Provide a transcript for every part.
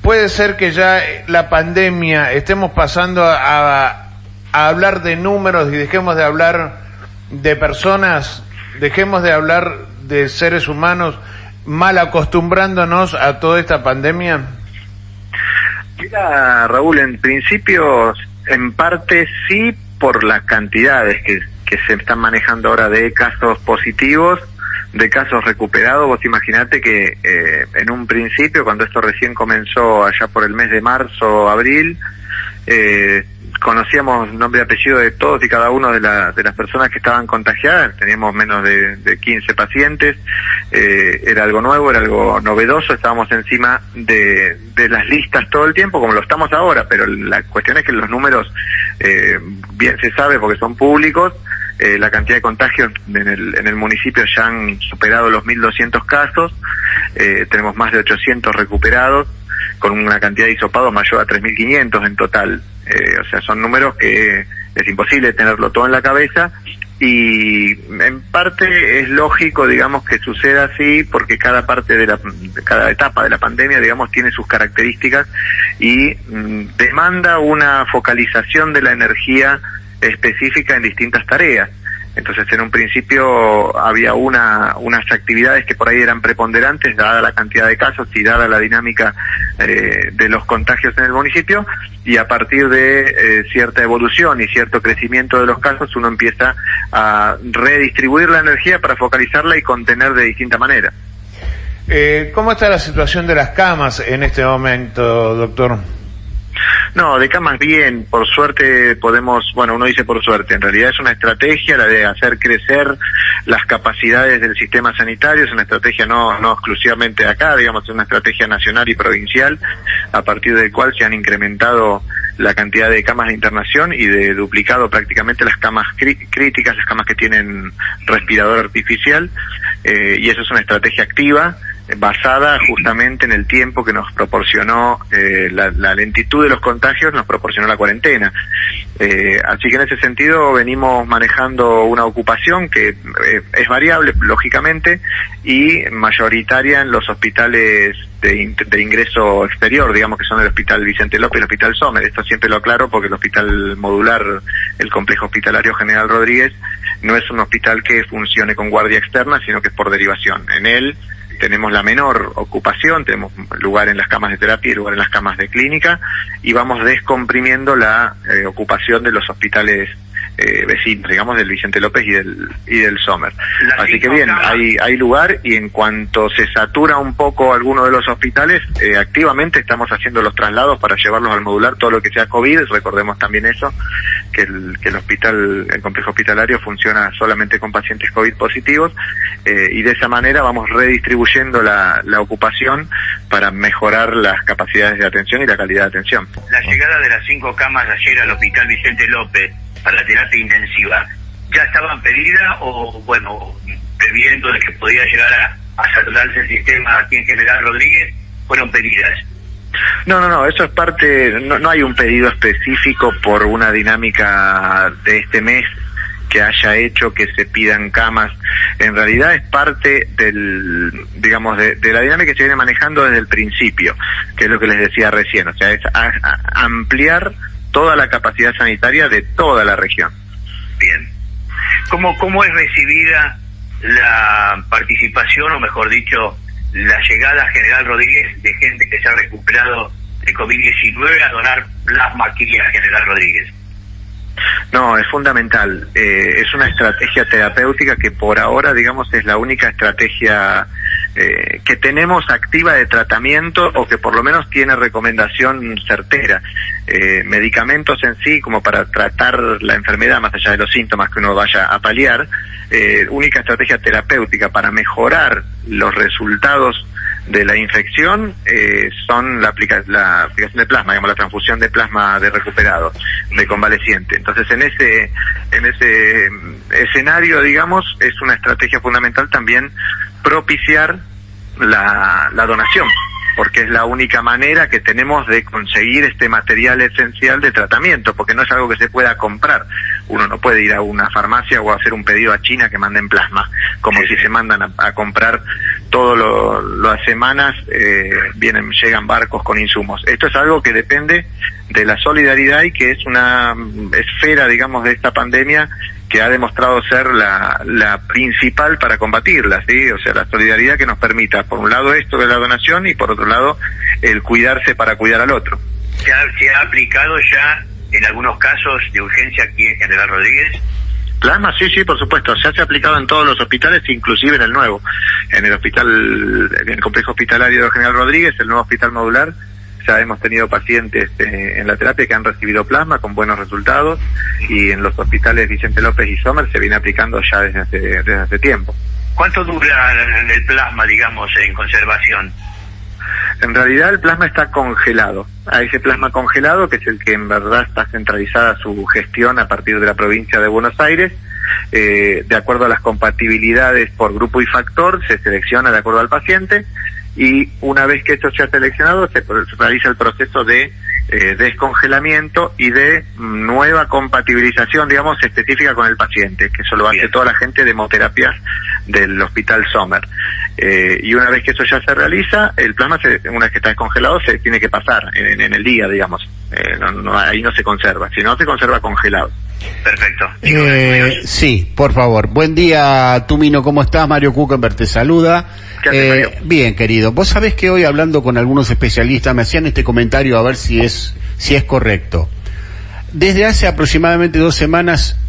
puede ser que ya la pandemia estemos pasando a hablar de números y dejemos de hablar de personas, dejemos de hablar de seres humanos, mal acostumbrándonos a toda esta pandemia? Mira, Raúl, en principio, en parte sí, por las cantidades que se están manejando ahora de casos positivos, de casos recuperados. Vos imaginate que en un principio, cuando esto recién comenzó allá por el mes de marzo, abril, conocíamos nombre y apellido de todos y cada uno de las personas que estaban contagiadas. Teníamos menos de 15 pacientes. Era algo nuevo, era algo novedoso. Estábamos encima de las listas todo el tiempo, como lo estamos ahora, pero la cuestión es que los números, bien se sabe porque son públicos. La cantidad de contagios en el municipio ya han superado los 1.200 casos. Tenemos más de 800 recuperados, con una cantidad de hisopados mayor a 3.500 en total. O sea, son números que es imposible tenerlo todo en la cabeza, y en parte es lógico, digamos, que suceda así, porque cada etapa de la pandemia, digamos, tiene sus características y demanda una focalización de la energía específica en distintas tareas. Entonces, en un principio había unas actividades que por ahí eran preponderantes, dada la cantidad de casos y dada la dinámica de los contagios en el municipio, y a partir de cierta evolución y cierto crecimiento de los casos, uno empieza a redistribuir la energía para focalizarla y contener de distinta manera. ¿Cómo está la situación de las camas en este momento, doctor? No, de camas bien, por suerte podemos, bueno, uno dice por suerte, en realidad es una estrategia la de hacer crecer las capacidades del sistema sanitario, es una estrategia no exclusivamente de acá, digamos, es una estrategia nacional y provincial, a partir del cual se han incrementado la cantidad de camas de internación y de duplicado prácticamente las camas críticas, las camas que tienen respirador artificial, y eso es una estrategia activa, basada justamente en el tiempo que nos proporcionó la lentitud de los contagios, nos proporcionó la cuarentena. Así que en ese sentido venimos manejando una ocupación que es variable, lógicamente, y mayoritaria en los hospitales de ingreso exterior, digamos, que son el Hospital Vicente López y el Hospital Sommer. Esto siempre lo aclaro porque el hospital modular, el Complejo Hospitalario General Rodríguez, no es un hospital que funcione con guardia externa, sino que es por derivación. En él tenemos la menor ocupación, tenemos lugar en las camas de terapia y lugar en las camas de clínica, y vamos descomprimiendo la ocupación de los hospitales vecinos, digamos, del Vicente López y del Sommer. Así que bien, hay lugar, y en cuanto se satura un poco alguno de los hospitales, activamente estamos haciendo los traslados para llevarlos al modular, todo lo que sea COVID. Recordemos también eso, que el complejo hospitalario funciona solamente con pacientes COVID positivos, y de esa manera vamos redistribuyendo la ocupación para mejorar las capacidades de atención y la calidad de atención. La llegada de las 5 camas ayer al Hospital Vicente López para la terapia intensiva, ¿ya estaban pedidas o, bueno, previendo de que podía llegar a saturarse el sistema aquí en General Rodríguez, fueron pedidas? No, eso es parte, no hay un pedido específico por una dinámica de este mes que haya hecho que se pidan camas. En realidad es parte digamos, de la dinámica que se viene manejando desde el principio, que es lo que les decía recién, o sea, es ampliar toda la capacidad sanitaria de toda la región. Bien. ¿Cómo es recibida la participación, o mejor dicho, la llegada a General Rodríguez de gente que se ha recuperado de COVID-19 a donar plasma aquí a General Rodríguez? No, es fundamental. Es una estrategia terapéutica que por ahora, digamos, es la única estrategia que tenemos activa de tratamiento, o que por lo menos tiene recomendación certera. Medicamentos en sí, como para tratar la enfermedad, más allá de los síntomas que uno vaya a paliar, única estrategia terapéutica para mejorar los resultados de la infección son la aplicación de plasma, digamos, la transfusión de plasma de recuperado, de convaleciente. Entonces, en ese escenario, digamos, es una estrategia fundamental también propiciar la donación, porque es la única manera que tenemos de conseguir este material esencial de tratamiento, porque no es algo que se pueda comprar. Uno no puede ir a una farmacia o hacer un pedido a China que manden plasma, como si se mandan a comprar todas las semanas llegan barcos con insumos. Esto es algo que depende de la solidaridad y que es una esfera, digamos, de esta pandemia que ha demostrado ser la principal para combatirla, ¿sí? O sea, la solidaridad que nos permita, por un lado, esto de la donación y por otro lado, el cuidarse para cuidar al otro. ¿Se ha aplicado ya en algunos casos de urgencia aquí en General Rodríguez? Plasma, sí, por supuesto. Ya se ha aplicado en todos los hospitales, inclusive en el nuevo. En el complejo hospitalario de General Rodríguez, el nuevo hospital modular, ya hemos tenido pacientes en la terapia que han recibido plasma con buenos resultados, y en los hospitales Vicente López y Sommer se viene aplicando ya desde hace tiempo. ¿Cuánto dura el plasma, digamos, en conservación? En realidad el plasma está congelado. A ese plasma congelado, que es el que en verdad está centralizada su gestión a partir de la provincia de Buenos Aires, de acuerdo a las compatibilidades por grupo y factor, se selecciona de acuerdo al paciente, y una vez que esto se ha seleccionado, se realiza el proceso de descongelamiento y de nueva compatibilización, digamos, específica con el paciente, que eso lo hace toda la gente de hemoterapias del Hospital Sommer. Y una vez que eso ya se realiza, el plasma, una vez que está descongelado, se tiene que pasar en el día, digamos. Ahí no se conserva, sino se conserva congelado. Perfecto. Sí, por favor. Buen día, Tumino, ¿cómo estás? Mario Kuchenberg te saluda. ¿Qué haces, Mario? Bien, querido. Vos sabés que hoy, hablando con algunos especialistas, me hacían este comentario a ver si es correcto. Desde hace aproximadamente 2 semanas,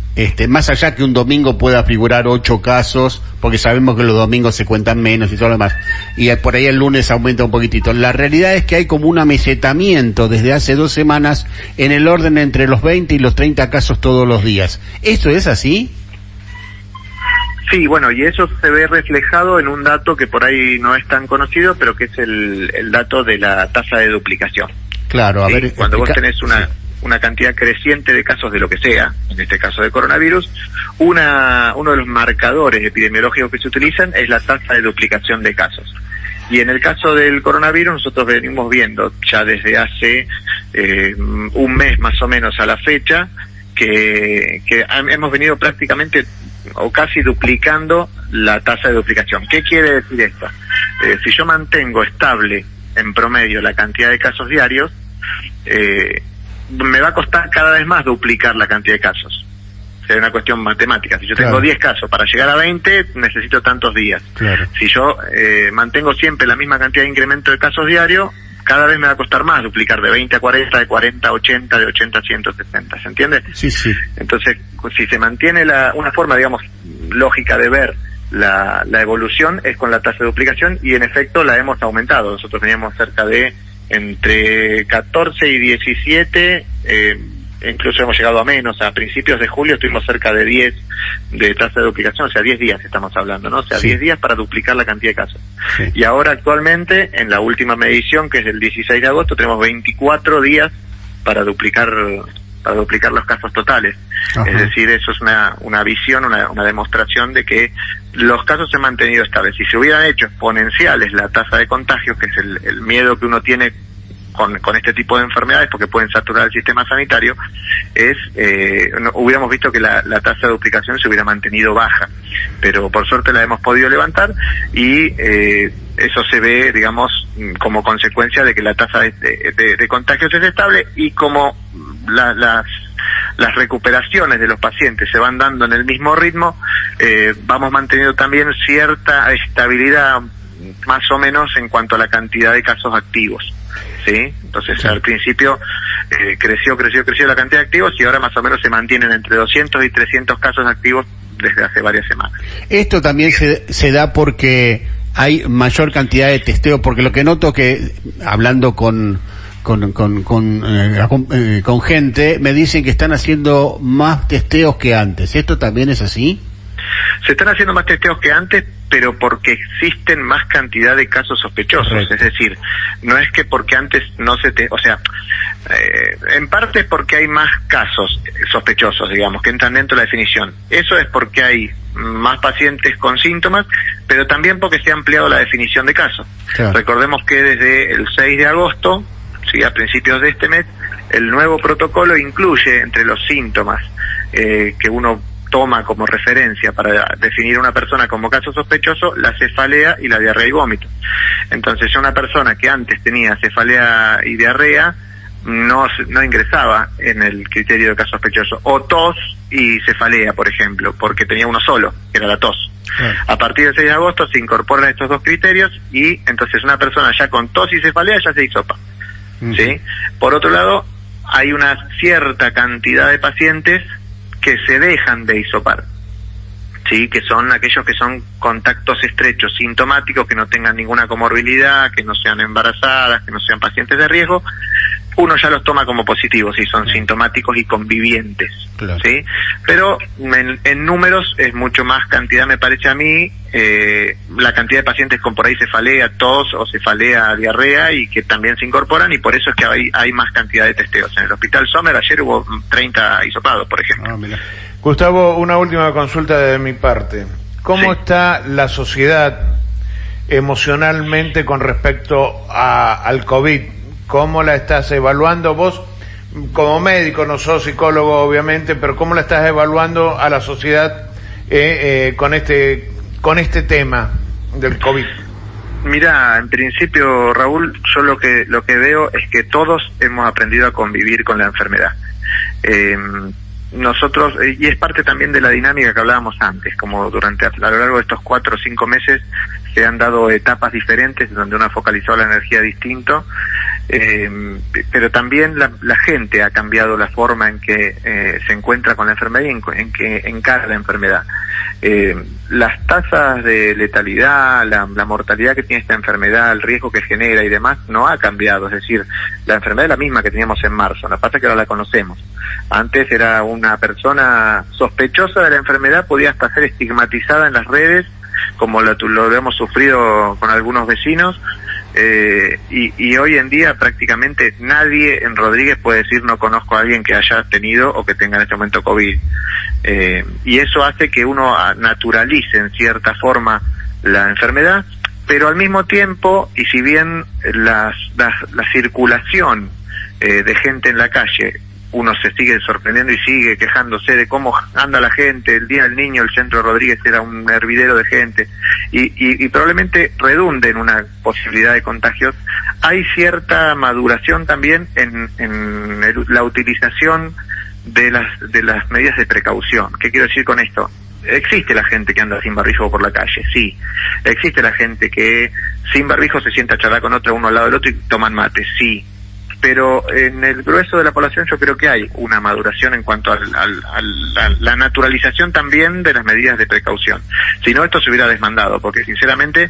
más allá que un domingo pueda figurar 8 casos, porque sabemos que los domingos se cuentan menos y todo lo demás, y por ahí el lunes aumenta un poquitito. La realidad es que hay como un amesetamiento desde hace 2 semanas en el orden entre los 20 y los 30 casos todos los días. ¿Esto es así? Sí, bueno, y eso se ve reflejado en un dato que por ahí no es tan conocido, pero que es el dato de la tasa de duplicación. Claro, a ver. Cuando vos tenés una cantidad creciente de casos de lo que sea, en este caso de coronavirus, uno de los marcadores epidemiológicos que se utilizan es la tasa de duplicación de casos. Y en el caso del coronavirus nosotros venimos viendo ya desde hace un mes más o menos a la fecha que hemos venido prácticamente o casi duplicando la tasa de duplicación. ¿Qué quiere decir esto? Si yo mantengo estable en promedio la cantidad de casos diarios, me va a costar cada vez más duplicar la cantidad de casos. Es una cuestión matemática. Si yo tengo 10 casos, para llegar a 20 necesito tantos días. Claro. Si yo mantengo siempre la misma cantidad de incremento de casos diarios, cada vez me va a costar más duplicar de 20 a 40, de 40 a 80, de 80 a 170, ¿se entiende? Sí. Entonces, si se mantiene una forma, digamos, lógica de ver la evolución, es con la tasa de duplicación, y en efecto la hemos aumentado. Nosotros teníamos cerca de entre 14 y 17, incluso hemos llegado a menos. A principios de julio estuvimos cerca de 10 de tasa de duplicación, o sea, 10 días estamos hablando, ¿no? O sea, 10 días para duplicar la cantidad de casos. Sí. Y ahora actualmente, en la última medición, que es el 16 de agosto, tenemos 24 días para duplicar los casos totales. Ajá. Es decir, eso es una visión, una demostración de que los casos se han mantenido estables. Si se hubieran hecho exponenciales la tasa de contagios, que es el miedo que uno tiene con este tipo de enfermedades, porque pueden saturar el sistema sanitario, hubiéramos visto que la tasa de duplicación se hubiera mantenido baja, pero por suerte la hemos podido levantar, y eso se ve, digamos, como consecuencia de que la tasa de contagios es estable, y como las recuperaciones de los pacientes se van dando en el mismo ritmo, vamos manteniendo también cierta estabilidad, más o menos, en cuanto a la cantidad de casos activos. ¿Sí? Entonces, al principio creció la cantidad de activos, y ahora más o menos se mantienen entre 200 y 300 casos activos desde hace varias semanas. Esto también se da porque hay mayor cantidad de testeo, porque lo que noto que, hablando con gente, me dicen que están haciendo más testeos que antes. ¿Esto también es así? Se están haciendo más testeos que antes, pero porque existen más cantidad de casos sospechosos. Correcto. Es decir, no es que porque antes no en parte es porque hay más casos sospechosos, digamos, que entran dentro de la definición. Eso es porque hay más pacientes con síntomas, pero también porque se ha ampliado la definición de casos. Claro. Recordemos que desde el 6 de agosto, sí, a principios de este mes, el nuevo protocolo incluye entre los síntomas que uno toma como referencia para definir a una persona como caso sospechoso la cefalea y la diarrea y vómito. Entonces, una persona que antes tenía cefalea y diarrea no ingresaba en el criterio de caso sospechoso, o tos y cefalea, por ejemplo, porque tenía uno solo, que era la tos. A partir del 6 de agosto se incorporan estos dos criterios y entonces una persona ya con tos y cefalea ya se hisopa. ¿Sí? Por otro lado, hay una cierta cantidad de pacientes que se dejan de hisopar, ¿sí? Que son aquellos que son contactos estrechos sintomáticos, que no tengan ninguna comorbilidad, que no sean embarazadas, que no sean pacientes de riesgo. Uno ya los toma como positivos si son sintomáticos y convivientes, claro. ¿Sí? Pero en números es mucho más cantidad, me parece a mí, la cantidad de pacientes con por ahí cefalea, tos o cefalea, diarrea, y que también se incorporan, y por eso es que hay más cantidad de testeos. En el Hospital Sommer ayer hubo 30 hisopados, por ejemplo. Gustavo, una última consulta de mi parte. ¿Cómo está la sociedad emocionalmente con respecto al COVID? ¿Cómo la estás evaluando vos como médico? No sos psicólogo, obviamente, pero ¿cómo la estás evaluando a la sociedad con este tema del COVID? Mira, en principio, Raúl, yo lo que veo es que todos hemos aprendido a convivir con la enfermedad. Nosotros, y es parte también de la dinámica que hablábamos antes, como a lo largo de estos 4 o 5 meses se han dado etapas diferentes donde uno ha focalizado la energía distinto, pero también la gente ha cambiado la forma en que se encuentra con la enfermedad y en que encara la enfermedad. Las tasas de letalidad, la mortalidad que tiene esta enfermedad, el riesgo que genera y demás no ha cambiado. Es decir, la enfermedad es la misma que teníamos en marzo, lo que pasa es que ahora la conocemos. Antes era una persona sospechosa de la enfermedad, podía hasta ser estigmatizada en las redes, como lo hemos sufrido con algunos vecinos, y hoy en día prácticamente nadie en Rodríguez puede decir no conozco a alguien que haya tenido o que tenga en este momento COVID. Y eso hace que uno naturalice en cierta forma la enfermedad, pero al mismo tiempo, y si bien la circulación de gente en la calle, uno se sigue sorprendiendo y sigue quejándose de cómo anda la gente. El Día del Niño, el centro de Rodríguez era un hervidero de gente, y probablemente redunde en una posibilidad de contagios. Hay cierta maduración también en la utilización de las medidas de precaución. ¿Qué quiero decir con esto? Existe la gente que anda sin barbijo por la calle, sí. Existe la gente que sin barbijo se sienta a charlar con otro, uno al lado del otro, y toman mate, sí. Pero en el grueso de la población yo creo que hay una maduración en cuanto a la naturalización también de las medidas de precaución. Si no, esto se hubiera desmandado, porque sinceramente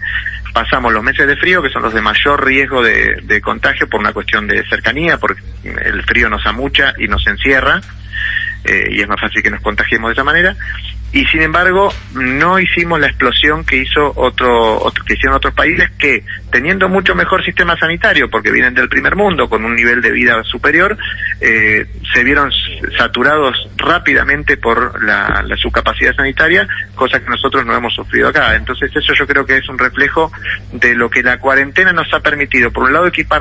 pasamos los meses de frío, que son los de mayor riesgo de contagio por una cuestión de cercanía, porque el frío nos amucha y nos encierra, y es más fácil que nos contagiemos de esa manera. Y sin embargo no hicimos la explosión que hicieron otros países, que teniendo mucho mejor sistema sanitario, porque vienen del primer mundo con un nivel de vida superior, se vieron saturados rápidamente por su capacidad sanitaria, cosa que nosotros no hemos sufrido acá. Entonces eso yo creo que es un reflejo de lo que la cuarentena nos ha permitido: por un lado equipar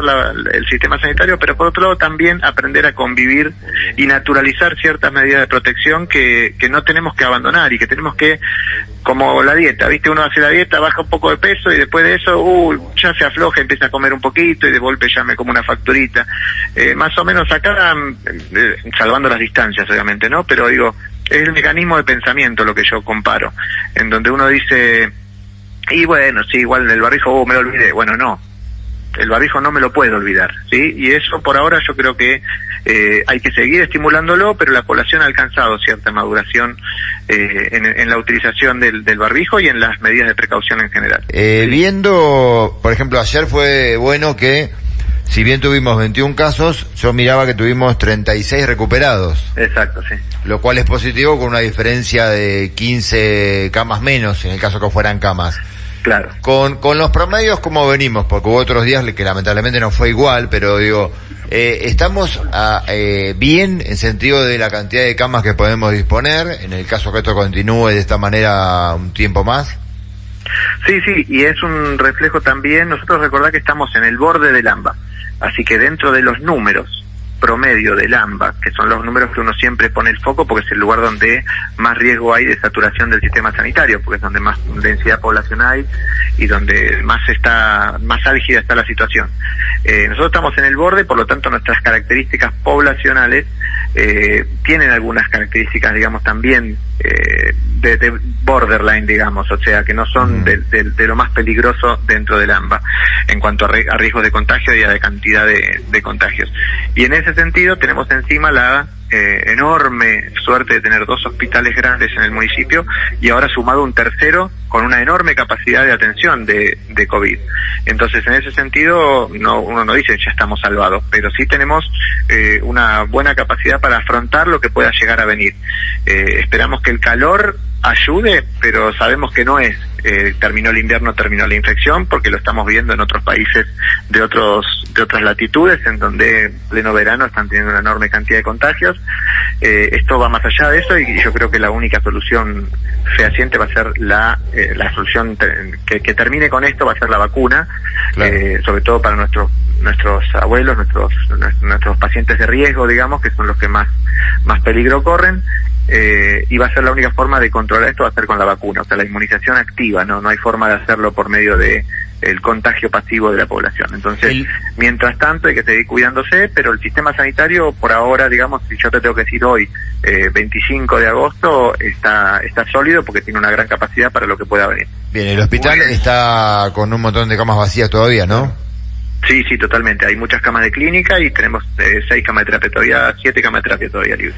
el sistema sanitario, pero por otro lado también aprender a convivir y naturalizar ciertas medidas de protección que no tenemos que abandonar, y que tenemos que, como la dieta, ¿viste? Uno hace la dieta, baja un poco de peso y después de eso, ya se afloja, empieza a comer un poquito y de golpe ya me como una facturita. Más o menos acá, salvando las distancias obviamente, ¿no? Pero digo, es el mecanismo de pensamiento lo que yo comparo, en donde uno dice, y bueno, sí, igual el barbijo, me lo olvidé. Bueno, no, el barbijo no me lo puedo olvidar, ¿sí? Y eso por ahora yo creo que hay que seguir estimulándolo, pero la población ha alcanzado cierta maduración en la utilización del barbijo y en las medidas de precaución en general. Viendo, por ejemplo, ayer fue bueno que, si bien tuvimos 21 casos, yo miraba que tuvimos 36 recuperados. Exacto, sí. Lo cual es positivo, con una diferencia de 15 camas menos, en el caso que fueran camas. Claro. Con los promedios, ¿cómo venimos? Porque hubo otros días que lamentablemente no fue igual, pero digo, ¿estamos bien en sentido de la cantidad de camas que podemos disponer, en el caso que esto continúe de esta manera un tiempo más? Sí, y es un reflejo también. Nosotros recordá que estamos en el borde del AMBA, así que dentro de los números promedio del AMBA, que son los números que uno siempre pone el foco porque es el lugar donde más riesgo hay de saturación del sistema sanitario, porque es donde más densidad poblacional hay y donde más álgida está la situación. Nosotros estamos en el borde, por lo tanto nuestras características poblacionales tienen algunas características, digamos, también de borderline, digamos, o sea, que no son de lo más peligroso dentro del AMBA en cuanto a riesgos de contagio y a de cantidad de contagios. Y en ese sentido tenemos encima la enorme suerte de tener 2 hospitales grandes en el municipio y ahora sumado un tercero con una enorme capacidad de atención de COVID. Entonces, en ese sentido, uno no dice ya estamos salvados, pero sí tenemos una buena capacidad para afrontar lo que pueda llegar a venir. Esperamos que el calor ayude, pero sabemos que no es terminó el invierno, terminó la infección, porque lo estamos viendo en otros países de otras latitudes, en donde en pleno verano están teniendo una enorme cantidad de contagios. Esto va más allá de eso, y yo creo que la única solución fehaciente va a ser la solución que termine con esto, va a ser la vacuna, claro. Sobre todo para nuestros abuelos, nuestros pacientes de riesgo, digamos, que son los que más peligro corren. Y va a ser la única forma de controlar esto, va a ser con la vacuna, o sea, la inmunización activa, no hay forma de hacerlo por medio de el contagio pasivo de la población. Entonces, mientras tanto hay que seguir cuidándose, pero el sistema sanitario por ahora, digamos, si yo te tengo que decir hoy, 25 de agosto, está sólido porque tiene una gran capacidad para lo que pueda venir. Bien, el hospital está con un montón de camas vacías todavía, ¿no? Sí, totalmente. Hay muchas camas de clínica y tenemos 6 camas de terapia todavía, 7 camas de terapia todavía libres.